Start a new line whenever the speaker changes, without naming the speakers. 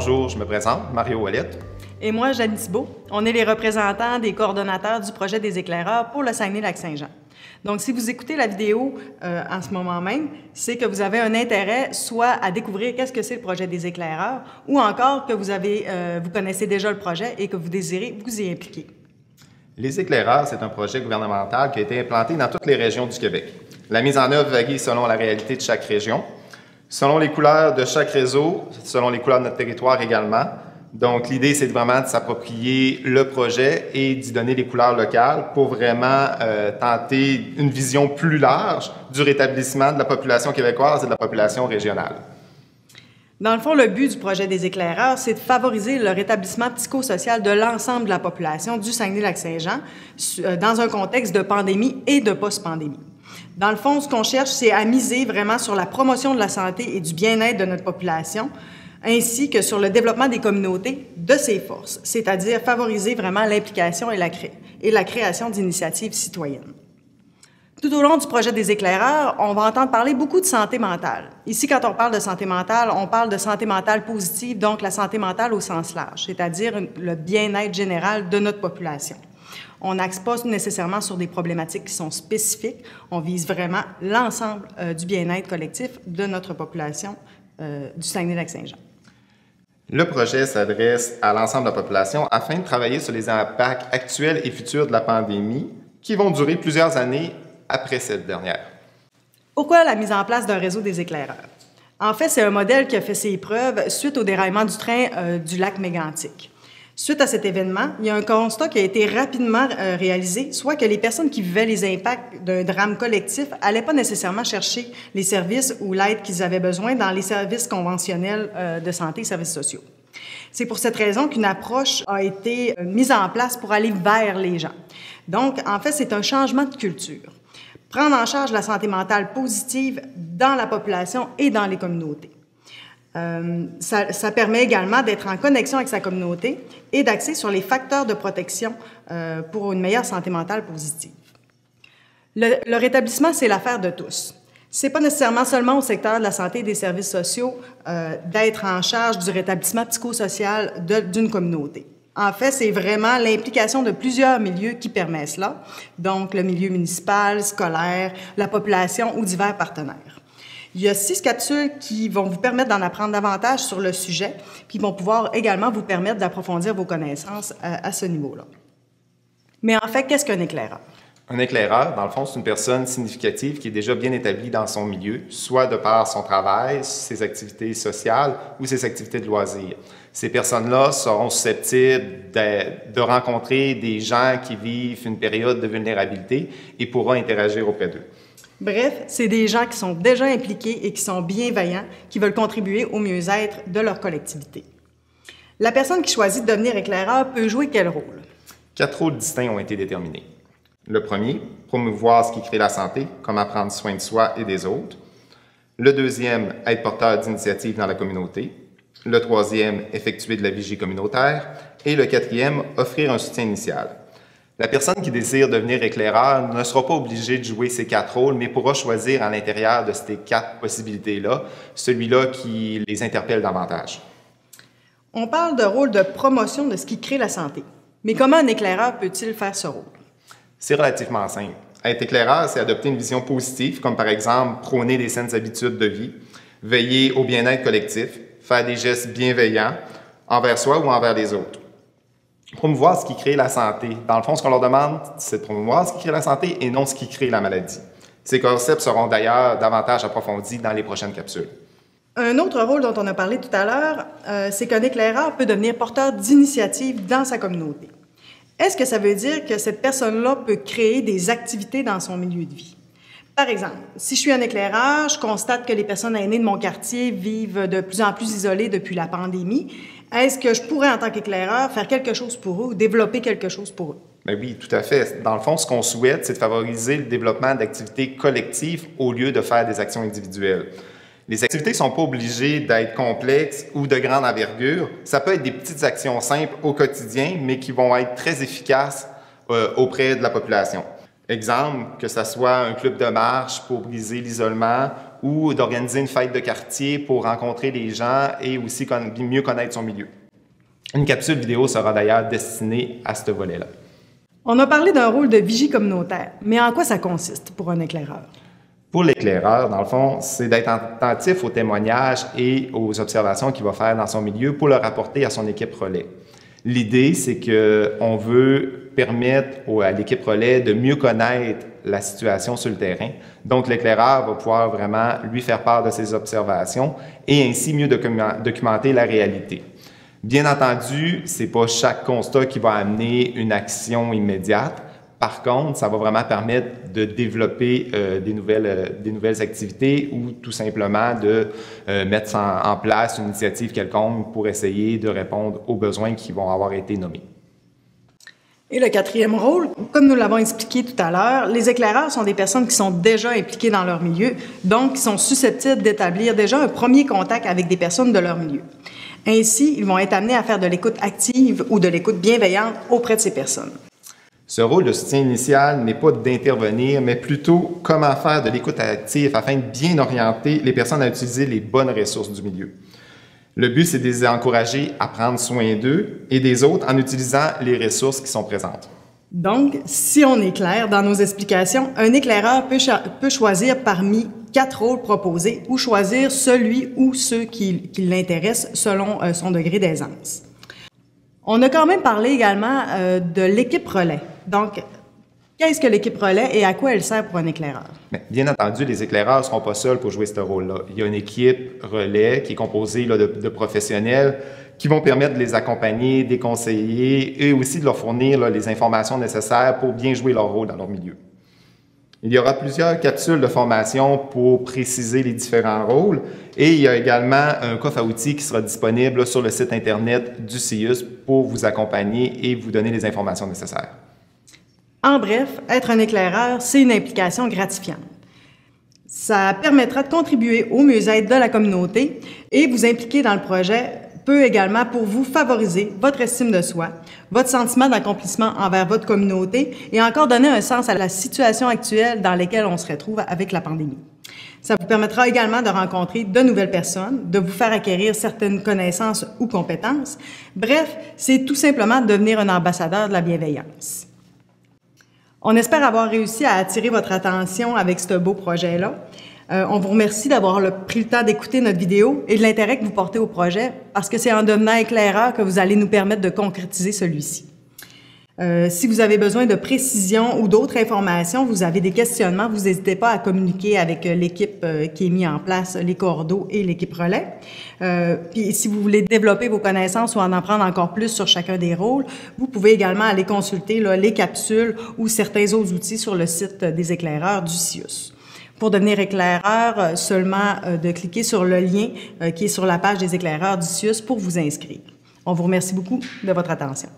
bonjour, je me présente, Mario Ouellette.
Et moi, Jeanne Thibault. On est les représentants des coordonnateurs du projet des éclaireurs pour le Saguenay-Lac-Saint-Jean. Donc, si vous écoutez la vidéo en ce moment même, c'est que vous avez un intérêt soit à découvrir qu'est-ce que c'est le projet des éclaireurs ou encore que vous connaissez déjà le projet et que vous désirez vous y impliquer.
Les éclaireurs, c'est un projet gouvernemental qui a été implanté dans toutes les régions du Québec. La mise en œuvre varie selon la réalité de chaque région, selon les couleurs de chaque réseau, selon les couleurs de notre territoire également. Donc, l'idée, c'est vraiment de s'approprier le projet et d'y donner des couleurs locales pour vraiment tenter une vision plus large du rétablissement de la population québécoise et de la population régionale.
Dans le fond, le but du projet des éclaireurs, c'est de favoriser le rétablissement psychosocial de l'ensemble de la population du Saguenay-Lac-Saint-Jean dans un contexte de pandémie et de post-pandémie. Dans le fond, ce qu'on cherche, c'est à miser vraiment sur la promotion de la santé et du bien-être de notre population, ainsi que sur le développement des communautés de ses forces, c'est-à-dire favoriser vraiment l'implication et la création d'initiatives citoyennes. Tout au long du projet des éclaireurs, on va entendre parler beaucoup de santé mentale. Ici, quand on parle de santé mentale, on parle de santé mentale positive, donc la santé mentale au sens large, c'est-à-dire le bien-être général de notre population. On n'axe pas nécessairement sur des problématiques qui sont spécifiques, on vise vraiment l'ensemble du bien-être collectif de notre population du Saguenay-Lac-Saint-Jean.
Le projet s'adresse à l'ensemble de la population afin de travailler sur les impacts actuels et futurs de la pandémie qui vont durer plusieurs années après cette dernière.
Pourquoi la mise en place d'un réseau des éclaireurs? En fait, c'est un modèle qui a fait ses preuves suite au déraillement du train du lac Mégantic. Suite à cet événement, il y a un constat qui a été rapidement réalisé, soit que les personnes qui vivaient les impacts d'un drame collectif n'allaient pas nécessairement chercher les services ou l'aide qu'ils avaient besoin dans les services conventionnels de santé et services sociaux. C'est pour cette raison qu'une approche a été mise en place pour aller vers les gens. Donc, en fait, c'est un changement de culture. Prendre en charge la santé mentale positive dans la population et dans les communautés. Ça permet également d'être en connexion avec sa communauté et d'axer sur les facteurs de protection pour une meilleure santé mentale positive. Le rétablissement, c'est l'affaire de tous. C'est pas nécessairement seulement au secteur de la santé et des services sociaux d'être en charge du rétablissement psychosocial d'une communauté. En fait, c'est vraiment l'implication de plusieurs milieux qui permet cela, donc le milieu municipal, scolaire, la population ou divers partenaires. Il y a 6 capsules qui vont vous permettre d'en apprendre davantage sur le sujet, puis vont pouvoir également vous permettre d'approfondir vos connaissances à ce niveau-là. Mais en fait, qu'est-ce qu'un éclaireur?
Un éclaireur, dans le fond, c'est une personne significative qui est déjà bien établie dans son milieu, soit de par son travail, ses activités sociales ou ses activités de loisirs. Ces personnes-là seront susceptibles de rencontrer des gens qui vivent une période de vulnérabilité et pourront interagir auprès d'eux.
Bref, c'est des gens qui sont déjà impliqués et qui sont bienveillants, qui veulent contribuer au mieux-être de leur collectivité. La personne qui choisit de devenir éclaireur peut jouer quel rôle?
4 rôles distincts ont été déterminés. Le premier, promouvoir ce qui crée la santé, comme prendre soin de soi et des autres. Le deuxième, être porteur d'initiatives dans la communauté. Le troisième, effectuer de la vigie communautaire. Et le quatrième, offrir un soutien initial. La personne qui désire devenir éclaireur ne sera pas obligée de jouer ces 4 rôles, mais pourra choisir à l'intérieur de ces 4 possibilités-là, celui-là qui les interpelle davantage.
On parle de rôle de promotion de ce qui crée la santé. Mais comment un éclaireur peut-il faire ce rôle?
C'est relativement simple. Être éclaireur, c'est adopter une vision positive, comme par exemple prôner des saines habitudes de vie, veiller au bien-être collectif, faire des gestes bienveillants envers soi ou envers les autres. Promouvoir ce qui crée la santé. Dans le fond, ce qu'on leur demande, c'est de promouvoir ce qui crée la santé et non ce qui crée la maladie. Ces concepts seront d'ailleurs davantage approfondis dans les prochaines capsules.
Un autre rôle dont on a parlé tout à l'heure, c'est qu'un éclaireur peut devenir porteur d'initiatives dans sa communauté. Est-ce que ça veut dire que cette personne-là peut créer des activités dans son milieu de vie? Par exemple, si je suis un éclaireur, je constate que les personnes aînées de mon quartier vivent de plus en plus isolées depuis la pandémie. Est-ce que je pourrais, en tant qu'éclaireur, faire quelque chose pour eux ou développer quelque chose pour eux?
Bien oui, tout à fait. Dans le fond, ce qu'on souhaite, c'est de favoriser le développement d'activités collectives au lieu de faire des actions individuelles. Les activités ne sont pas obligées d'être complexes ou de grande envergure. Ça peut être des petites actions simples au quotidien, mais qui vont être très efficaces auprès de la population. Exemple, que ce soit un club de marche pour briser l'isolement ou d'organiser une fête de quartier pour rencontrer les gens et aussi mieux connaître son milieu. Une capsule vidéo sera d'ailleurs destinée à ce volet-là.
On a parlé d'un rôle de vigie communautaire, mais en quoi ça consiste pour un éclaireur?
Pour l'éclaireur, dans le fond, c'est d'être attentif aux témoignages et aux observations qu'il va faire dans son milieu pour le rapporter à son équipe relais. L'idée, c'est qu'on veut permettre à l'équipe relais de mieux connaître la situation sur le terrain. Donc, l'éclaireur va pouvoir vraiment lui faire part de ses observations et ainsi mieux documenter la réalité. Bien entendu, c'est pas chaque constat qui va amener une action immédiate. Par contre, ça va vraiment permettre de développer des nouvelles activités ou tout simplement de mettre en place une initiative quelconque pour essayer de répondre aux besoins qui vont avoir été nommés.
Et le quatrième rôle, comme nous l'avons expliqué tout à l'heure, les éclaireurs sont des personnes qui sont déjà impliquées dans leur milieu, donc qui sont susceptibles d'établir déjà un premier contact avec des personnes de leur milieu. Ainsi, ils vont être amenés à faire de l'écoute active ou de l'écoute bienveillante auprès de ces personnes.
Ce rôle de soutien initial n'est pas d'intervenir, mais plutôt comment faire de l'écoute active afin de bien orienter les personnes à utiliser les bonnes ressources du milieu. Le but, c'est de les encourager à prendre soin d'eux et des autres en utilisant les ressources qui sont présentes.
Donc, si on est clair dans nos explications, un éclaireur peut choisir parmi 4 rôles proposés ou choisir celui ou ceux qui l'intéressent selon son degré d'aisance. On a quand même parlé également de l'équipe relais. Donc, qu'est-ce que l'équipe relais et à quoi elle sert pour un éclaireur?
Bien entendu, les éclaireurs ne seront pas seuls pour jouer ce rôle-là. Il y a une équipe relais qui est composée de professionnels qui vont permettre de les accompagner, des conseiller et aussi de leur fournir les informations nécessaires pour bien jouer leur rôle dans leur milieu. Il y aura plusieurs capsules de formation pour préciser les différents rôles et il y a également un coffre à outils qui sera disponible sur le site Internet du CIUS pour vous accompagner et vous donner les informations nécessaires.
En bref, être un éclaireur, c'est une implication gratifiante. Ça permettra de contribuer au mieux-être de la communauté et vous impliquer dans le projet peut également pour vous favoriser votre estime de soi, votre sentiment d'accomplissement envers votre communauté et encore donner un sens à la situation actuelle dans laquelle on se retrouve avec la pandémie. Ça vous permettra également de rencontrer de nouvelles personnes, de vous faire acquérir certaines connaissances ou compétences. Bref, c'est tout simplement devenir un ambassadeur de la bienveillance. On espère avoir réussi à attirer votre attention avec ce beau projet-là. On vous remercie d'avoir pris le temps d'écouter notre vidéo et de l'intérêt que vous portez au projet parce que c'est en devenant éclaireur que vous allez nous permettre de concrétiser celui-ci. Si vous avez besoin de précisions ou d'autres informations, vous avez des questionnements, vous n'hésitez pas à communiquer avec l'équipe qui est mise en place, les coordos et l'équipe relais. Puis si vous voulez développer vos connaissances ou en apprendre encore plus sur chacun des rôles, vous pouvez également aller consulter les capsules ou certains autres outils sur le site des éclaireurs du CIUS. Pour devenir éclaireur, seulement de cliquer sur le lien qui est sur la page des éclaireurs du CIUS pour vous inscrire. On vous remercie beaucoup de votre attention.